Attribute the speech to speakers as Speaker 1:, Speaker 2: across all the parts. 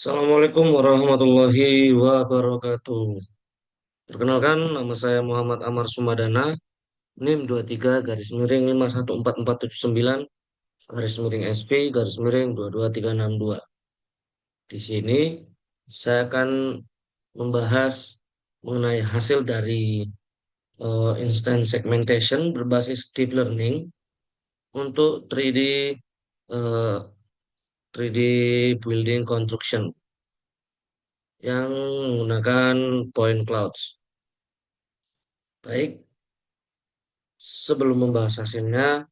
Speaker 1: Assalamualaikum warahmatullahi wabarakatuh. Perkenalkan, nama saya Muhammad Amar Sumadana, NIM 23 garis miring 514479 garis miring SV garis miring 22362. Di sini saya akan membahas mengenai hasil dari instant segmentation berbasis deep learning untuk 3D eh, 3D building construction yang menggunakan point clouds. Baik, sebelum membahas hasilnya,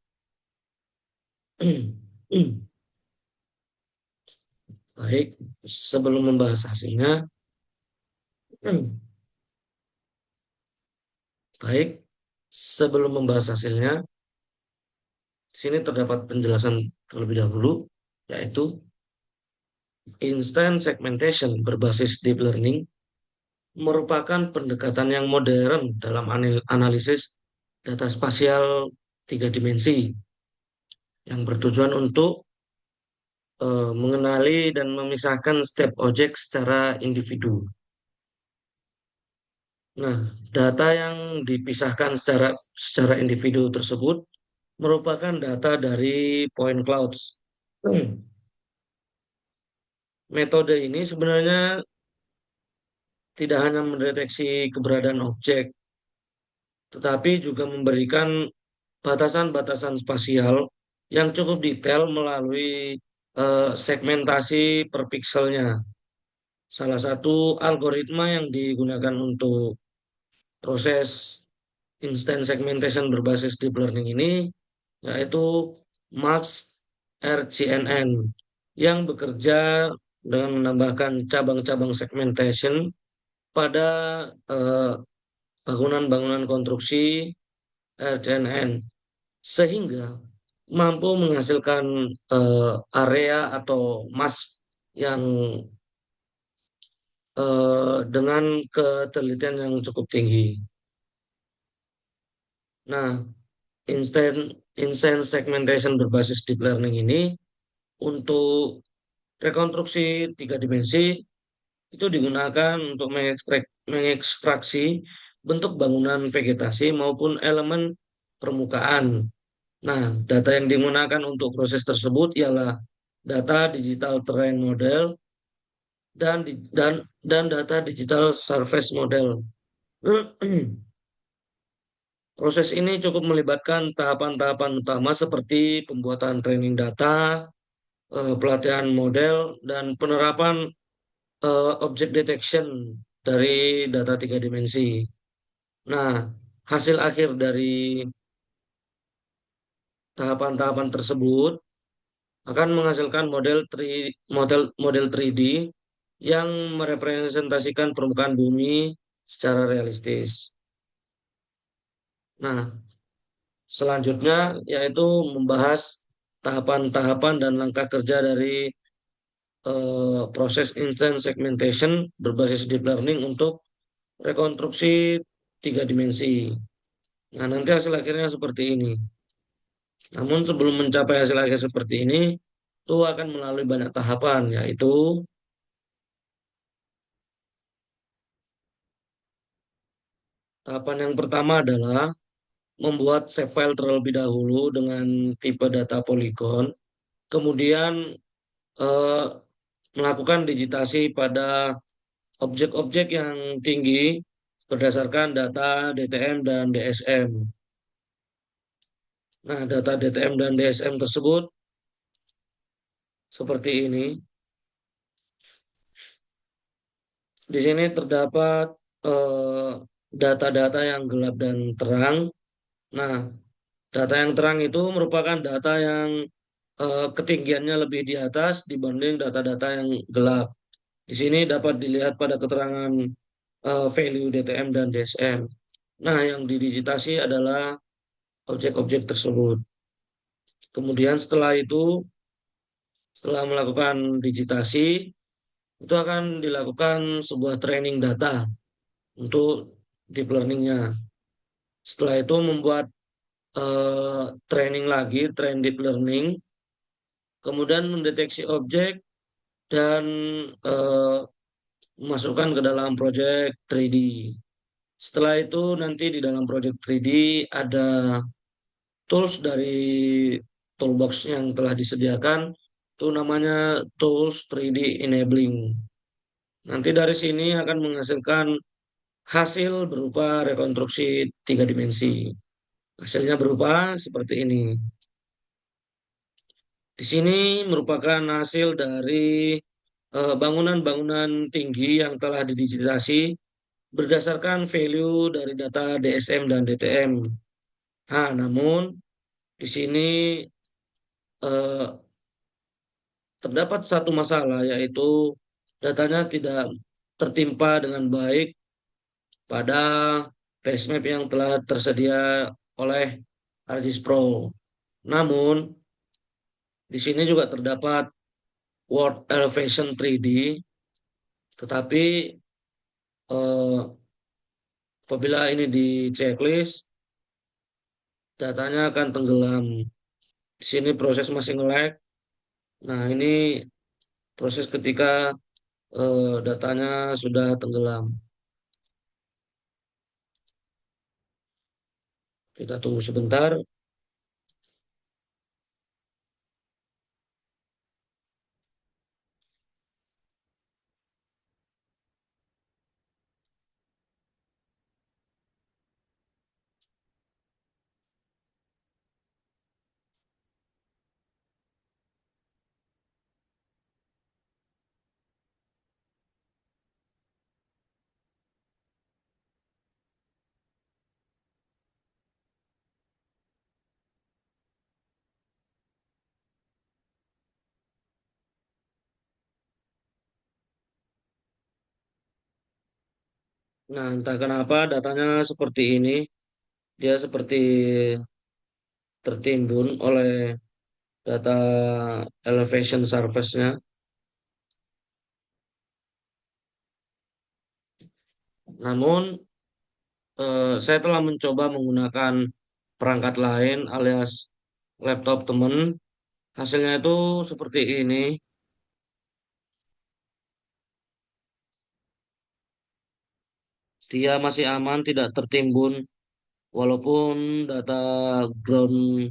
Speaker 1: baik, sebelum membahas hasilnya, baik, sebelum membahas hasilnya, di sini terdapat penjelasan terlebih dahulu, yaitu instant segmentation berbasis deep learning merupakan pendekatan yang modern dalam analisis data spasial tiga dimensi yang bertujuan untuk mengenali dan memisahkan step objek secara individu. Nah, data yang dipisahkan secara individu tersebut merupakan data dari point clouds. Metode ini sebenarnya tidak hanya mendeteksi keberadaan objek, tetapi juga memberikan batasan-batasan spasial yang cukup detail melalui segmentasi per pikselnya. Salah satu algoritma yang digunakan untuk proses instant segmentation berbasis deep learning ini yaitu Max RCNN yang bekerja dengan menambahkan cabang-cabang segmentation pada eh, bangunan-bangunan konstruksi RCNN sehingga mampu menghasilkan area atau mass yang dengan ketelitian yang cukup tinggi. Nah, instant instant segmentation berbasis deep learning ini untuk rekonstruksi tiga dimensi itu digunakan untuk mengekstraksi bentuk bangunan vegetasi maupun elemen permukaan. Nah, data yang digunakan untuk proses tersebut ialah data digital terrain model dan data digital surface model. Proses ini cukup melibatkan tahapan-tahapan utama seperti pembuatan training data, pelatihan model, dan penerapan object detection dari data tiga dimensi. Nah, hasil akhir dari tahapan-tahapan tersebut akan menghasilkan model 3D yang merepresentasikan permukaan bumi secara realistis. Nah, selanjutnya yaitu membahas tahapan-tahapan dan langkah kerja dari proses instant segmentation berbasis deep learning untuk rekonstruksi tiga dimensi. Nah, nanti hasil akhirnya seperti ini. Namun sebelum mencapai hasil akhir seperti ini, itu akan melalui banyak tahapan, yaitu tahapan yang pertama adalah membuat save file terlebih dahulu dengan tipe data polygon, kemudian eh, melakukan digitasi pada objek-objek yang tinggi berdasarkan data DTM dan DSM. Nah, data DTM dan DSM tersebut seperti ini. Di sini terdapat eh, data-data yang gelap dan terang. Nah, data yang terang itu merupakan data yang ketinggiannya lebih di atas dibanding data-data yang gelap. Di sini dapat dilihat pada keterangan value DTM dan DSM. Nah, yang didigitasi adalah objek-objek tersebut. Kemudian setelah melakukan digitasi, itu akan dilakukan sebuah training data untuk deep learningnya. Setelah itu membuat training lagi, train deep learning, kemudian mendeteksi objek dan eh, masukkan ke dalam project 3D. Setelah itu nanti di dalam project 3D ada tools dari toolbox yang telah disediakan, itu namanya tools 3D enabling. Nanti dari sini akan menghasilkan hasil berupa rekonstruksi tiga dimensi. Hasilnya berupa seperti ini. Di sini merupakan hasil dari bangunan-bangunan tinggi yang telah didigitasi berdasarkan value dari data DSM dan DTM. Nah, namun di sini eh, terdapat satu masalah, yaitu datanya tidak tertimpa dengan baik pada basemap yang telah tersedia oleh ArcGIS Pro. Namun di sini juga terdapat World Elevation 3D, tetapi apabila ini di checklist, datanya akan tenggelam. Di sini proses masih nge-lag. Nah, ini proses ketika datanya sudah tenggelam. Kita tunggu sebentar. Nah, entah kenapa datanya seperti ini. Dia seperti tertimbun oleh data elevation surface-nya. Namun, saya telah mencoba menggunakan perangkat lain alias laptop teman. Hasilnya itu seperti ini. Dia masih aman, tidak tertimbun, walaupun data ground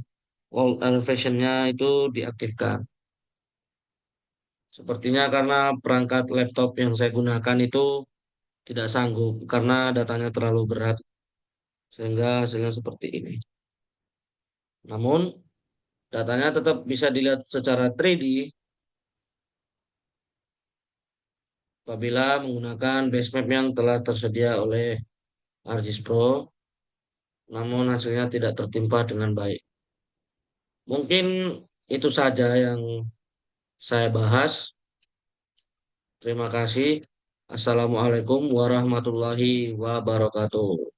Speaker 1: wall elevation-nya itu diaktifkan. Sepertinya karena perangkat laptop yang saya gunakan itu tidak sanggup karena datanya terlalu berat, sehingga hasilnya seperti ini. Namun, datanya tetap bisa dilihat secara 3D apabila menggunakan basemap yang telah tersedia oleh ArcGIS Pro, namun hasilnya tidak tertimpa dengan baik. Mungkin itu saja yang saya bahas. Terima kasih. Assalamualaikum warahmatullahi wabarakatuh.